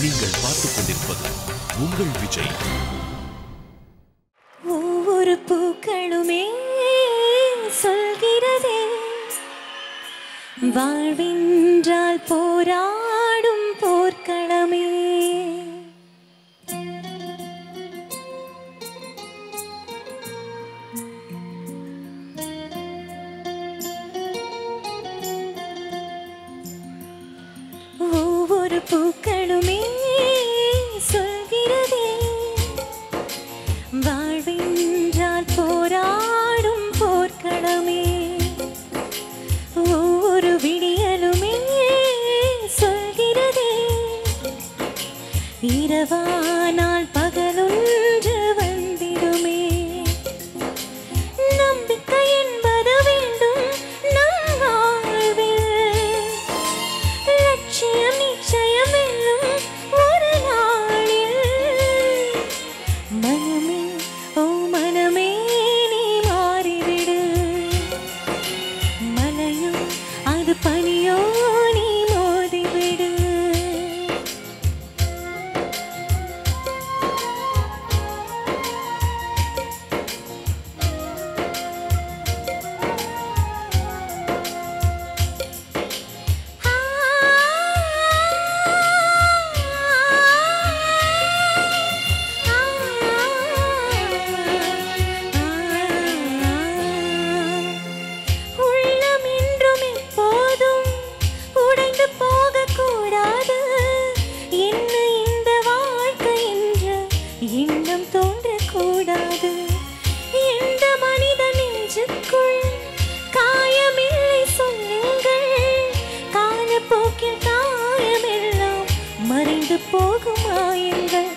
நீங்கள் பார்த்துக் கொண்டிருப்பது உங்கள் விஜய். ஒவ்வொரு பூக்களுமே சொல்கிறதே, வாழ்வென்றால் போராடும் போர்க்களமே. ஒவ்வொரு பூக்களுமே சொல்கிறதே, வாழ்வென்றால் போராடும் போர்க்களமே. ஒவ்வொரு விடியலுமே சொல்கிறதே, இரவானால் பகலொன்று வந்திடுமே. நம்பிக்கை என்பது வேண்டும் நம் வாழ்வில், லட்சியம் நிச்சயம் வெல்லும் ஒரு நாளில். மனமே ஓ மனமே நீ மாறிவிடு, மலையோ அது பனியோ நீ மோதிவிடு. உள்ளம் என்றும் எப்போதும் உடைந்து போகக்கூடாது. என்ன இந்த வாழ்க்கை என்ற எண்ணம் தோன்றக்கூடாது. எந்த மனித நெஞ்சுக்குள் காயமில்லை சொல்லுங்கள், காலப்போக்கில் காயமெல்லாம் மறைந்து போகும் மாயங்கள்.